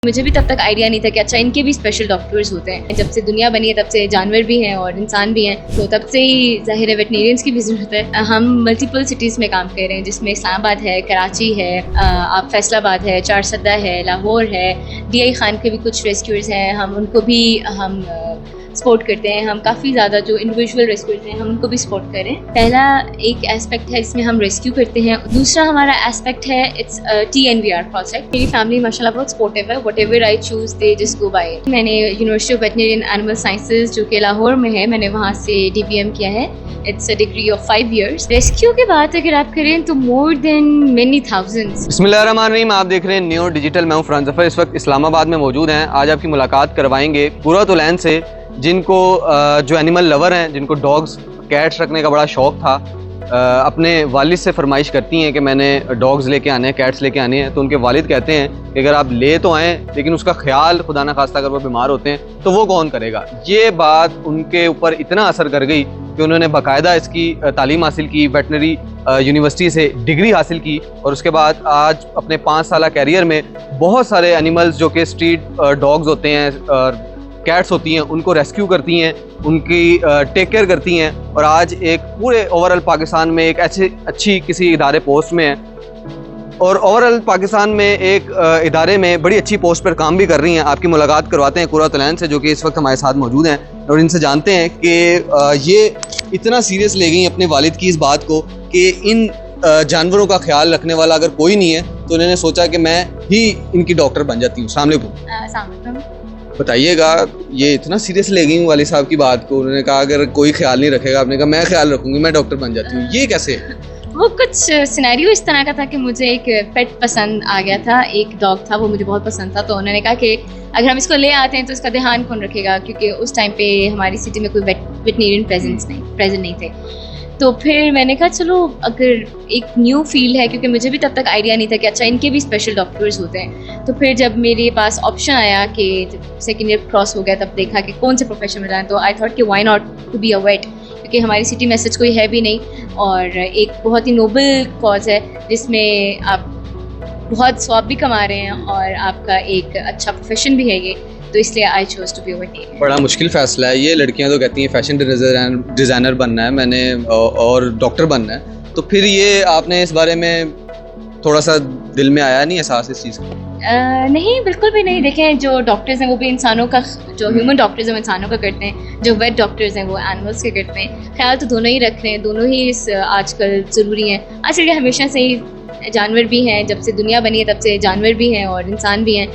मुझे भी तब तक आइडिया नहीं था कि अच्छा इनके भी स्पेशल डॉक्टर्स होते हैं। जब से दुनिया बनी है तब से जानवर भी हैं और इंसान भी हैं, तो तब से ही जाहिर है वेटनेरियंस की भी ज़रूरत है। हम मल्टीपल सिटीज़ में काम कर रहे हैं, जिसमें इस्लामाबाद है, कराची है, आप फैसलाबाद है, चारसद्दा है, लाहौर है। DI खान के भी कुछ रेस्क्यूअर्स हैं, हम उनको भी हम सपोर्ट करते हैं। हम काफ़ी ज़्यादा जो इंडिविजुअल रेस्क्यूअर्स हैं हम उनको भी सपोर्ट करें। पहला एक एस्पेक्ट है जिसमें हम रेस्क्यू करते हैं। दूसरा हमारा एस्पेक्ट है इट्स TNVR प्रोजेक्ट। मेरी फैमिली माशाल्लाह बहुत सपोर्टिव है। Whatever I choose they just go by it. मैंने university of veterinary and animal sciences जो कि लाहौर में है, मैंने वहाँ से DPM किया है। It's a degree of 5 years। Rescue की बात अगर आप करें तो मोर देन मेनी थाउजेंड्स। बिस्मिल्लाहिर्रहमानिर्रहीम। आप देख रहे हैं न्यू डिजिटल। मैं हूं फरहान ज़फ़र। इस वक्त इस्लामाबाद में मौजूद हैं। आज आपकी मुलाकात करवाएंगे कुर्रतुल-ऐन से, जिनको जो एनिमल लवर हैं, जिनको डॉग्स कैट्स रखने का बड़ा शौक़ था। अपने वालिद से फरमाइश करती हैं कि मैंने डॉग्स लेके आने हैं, कैट्स लेके आने हैं। तो उनके वालिद कहते हैं कि अगर आप ले तो आएँ, लेकिन उसका ख्याल खुदा न खास्ता अगर वो बीमार होते हैं तो वो कौन करेगा। ये बात उनके ऊपर इतना असर कर गई कि उन्होंने बाकायदा इसकी तालीम हासिल की, वेटनरी यूनिवर्सिटी से डिग्री हासिल की, और उसके बाद आज अपने 5 साल कैरियर में बहुत सारे एनिमल्स जो कि स्ट्रीट डॉग्स होते हैं, कैट्स होती हैं, उनको रेस्क्यू करती हैं, उनकी टेक केयर करती हैं, और आज एक पूरे ओवरऑल पाकिस्तान में एक ऐसे अच्छी किसी इदारे पोस्ट में है, और ओवरऑल पाकिस्तान में एक इदारे में बड़ी अच्छी पोस्ट पर काम भी कर रही हैं। आपकी मुलाकात करवाते हैं कुर्रतुल-ऐन से, जो कि इस वक्त हमारे साथ मौजूद हैं, और इनसे जानते हैं कि ये इतना सीरियस ले गई अपने वालिद की इस बात को कि इन जानवरों का ख्याल रखने वाला अगर कोई नहीं है, तो उन्होंने सोचा कि मैं ही इनकी डॉक्टर बन जाती हूँ। अस्सलाम वालेकुम। बताइएगा, ये इतना सीरियस ले गई वालिद साहब की बात को। उन्होंने कहा अगर कोई ख्याल नहीं रखेगा, आपने कहा मैं ख्याल रखूंगी, मैं डॉक्टर बन जाती हूँ। ये कैसे? वो कुछ सिनेरियो इस तरह का था कि मुझे एक पेट पसंद आ गया था, एक डॉग था, वो मुझे बहुत पसंद था। तो उन्होंने कहा कि अगर हम इसको ले आते हैं तो इसका ध्यान कौन रखेगा, क्योंकि उस टाइम पे हमारी सिटी में कोई वेटनेरियन प्रेजेंट नहीं थे। तो फिर मैंने कहा चलो, अगर एक न्यू फील्ड है, क्योंकि मुझे भी तब तक आइडिया नहीं था कि अच्छा इनके भी स्पेशल डॉक्टर्स होते हैं। तो फिर जब मेरे पास ऑप्शन आया कि जब सेकेंड ईयर क्रॉस हो गया, तब देखा कि कौन से प्रोफेशन में जाएँ, तो आई थॉट कि why not to be a vet, क्योंकि हमारी सिटी में सच कोई है भी नहीं, और एक बहुत ही नोबल कॉज है जिसमें आप बहुत स्वाब भी कमा रहे हैं और आपका एक अच्छा प्रोफेशन भी है ये। तो इसलिए I chose to be a veterinarian. बड़ा मुश्किल फ़ैसला है ये। लड़कियां तो कहती हैं फैशन डिज़ाइनर बनना है मैंने, और डॉक्टर बनना है। तो फिर ये आपने इस बारे में थोड़ा सा दिल में आया नहीं एहसास इस चीज़ का? नहीं, बिल्कुल भी नहीं। देखें, जो डॉक्टर्स हैं वो भी इंसानों का, जो ह्यूमन डॉक्टर्स हैं वो इंसानों का करते हैं, जो वेट डॉक्टर्स हैं वो एनिमल्स के करते हैं। ख्याल तो दोनों ही रख रहे हैं, दोनों ही इस आजकल ज़रूरी हैं। आजकल के हमेशा से ही जानवर भी हैं, जब से दुनिया बनी है तब से जानवर भी हैं और इंसान भी हैं,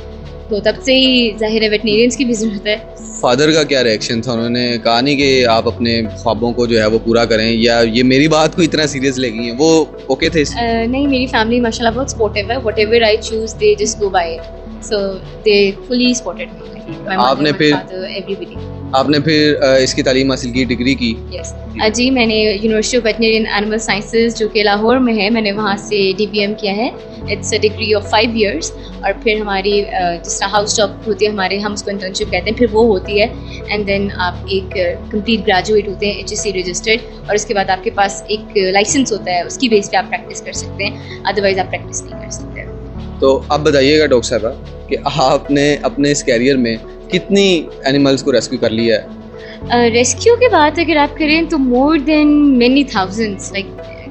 तो तब से ही जाहिर है वेटनेरियंस की भी ज़रूरत है। फादर का क्या रिएक्शन था? उन्होंने कहा नहीं कि आप अपने ख्वाबों को जो है वो पूरा करें, या ये मेरी बात को इतना सीरियस ले गई हैं? वो ओके थे? नहीं, मेरी फैमिली माशाल्लाह बहुत सपोर्टिव है। Whatever I choose they just go by it. So they fully supported me. आपने फिर इसकी तालीम हासिल की, डिग्री की? यस जी, मैंने university of veterinary and animal sciences जो कि लाहौर में है, मैंने वहाँ से DPM किया है। It's a degree of 5 years। और फिर हमारी जिस तरह हाउस जॉब होती है हमारे, हम उसको इंटर्नशिप कहते हैं, फिर वो होती है, एंड देन आप एक कंप्लीट ग्रेजुएट होते हैं, HSC रजिस्टर्ड, और उसके बाद आपके पास एक लाइसेंस होता है, उसकी बेस पे आप प्रैक्टिस कर सकते हैं, अदरवाइज आप प्रैक्टिस नहीं कर सकते। तो अब बताइएगा डॉक्टर साहबा कि आपने अपने इस कैरियर में कितनी एनिमल्स को रेस्क्यू कर लिया है? रेस्क्यू की बात अगर आप करें तो more than many thousands, like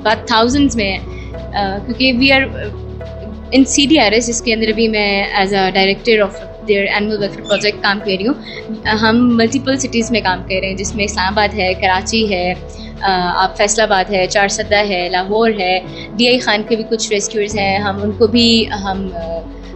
बात थाउजेंड्स में है, क्योंकि वी आर इन CDRS, जिसके अंदर अभी मैं as a director of their animal welfare project काम कर रही हूँ। हम मल्टीपल सिटीज़ में काम कर रहे हैं, जिसमें इस्लामाबाद है, कराची है, आप फैसलाबाद है, चारसद्दा है, लाहौर है। DI खान के भी कुछ रेस्क्यूअर्स हैं, हम उनको भी हम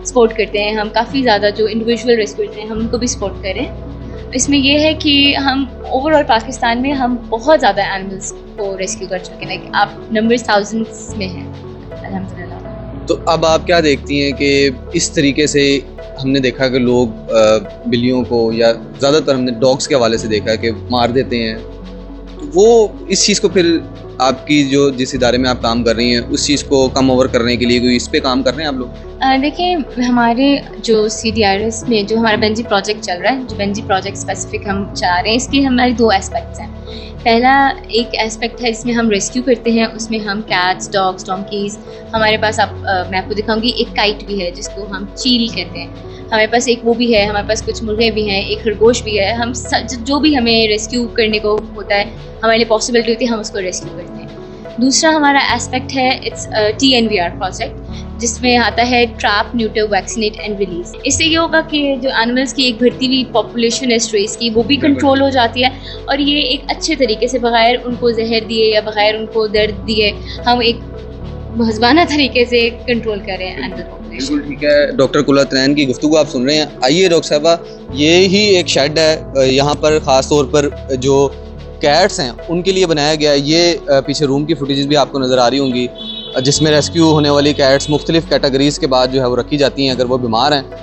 सपोर्ट करते हैं। हम काफ़ी ज़्यादा जो इंडिविजुअल रेस्क्यूअर्स हैं हम उनको भी सपोर्ट करें। इसमें यह है कि हम ओवरऑल पाकिस्तान में हम बहुत ज़्यादा एनिमल्स को रेस्क्यू कर चुके हैं, लाइक आप नंबर्स थाउजेंड्स में हैं अल्हम्दुलिल्लाह। तो अब आप क्या देखती हैं कि इस तरीके से हमने देखा कि लोग बिल्लियों को, या ज़्यादातर हमने डॉग्स के हवाले से देखा कि मार देते हैं, तो वो इस चीज़ को फिर आपकी जो जिस इदारे में आप काम कर रही हैं उस चीज़ को कम ओवर करने के लिए कोई इस पे काम कर रहे हैं आप लोग? देखिए, हमारे जो CDRS में जो हमारा बेंजी प्रोजेक्ट चल रहा है, जो बेंजी प्रोजेक्ट स्पेसिफिक हम चला रहे हैं, इसकी हमारी 2 एस्पेक्ट्स हैं। पहला एक एस्पेक्ट है जिसमें हम रेस्क्यू करते हैं, उसमें हम कैट्स, डॉग्स, डोंकीज़, हमारे पास मैं आपको दिखाऊंगी एक काइट भी है जिसको हम चील कहते हैं, हमारे पास एक वो भी है, हमारे पास कुछ मुर्गे भी हैं, एक खरगोश भी है। हम जो भी हमें रेस्क्यू करने को होता है, हमारे लिए पॉसिबिलिटी होती है, हम उसको रेस्क्यू करते हैं। दूसरा हमारा एस्पेक्ट है इट्स TNVR प्रोजेक्ट, जिसमें आता है trap, neuter, vaccinate and release. इससे ये होगा कि जो एनिमल्स की एक बढ़ती हुई पॉपुलेशन है स्ट्रेस की, वो भी कंट्रोल हो जाती है और ये एक अच्छे तरीके से बगैर उनको जहर दिए या बगैर उनको दर्द दिए हम एक महजबाना तरीके से कंट्रोल करें एनिमल पॉपुलेशन। बिल्कुल ठीक है। डॉक्टर कुल्लतनैन की गुफ्तगू आप सुन रहे हैं। आइए डॉक्टर साहबा, ये ही एक शेड है यहाँ पर ख़ास तौर पर जो कैट्स हैं उनके लिए बनाया गया है। ये पीछे रूम की फुटेजेस भी आपको नज़र आ रही होंगी, जिसमें रेस्क्यू होने वाली कैट्स मुख्तलिफ़ कैटेगरीज़ के बाद जो है वो रखी जाती हैं अगर वो बीमार हैं।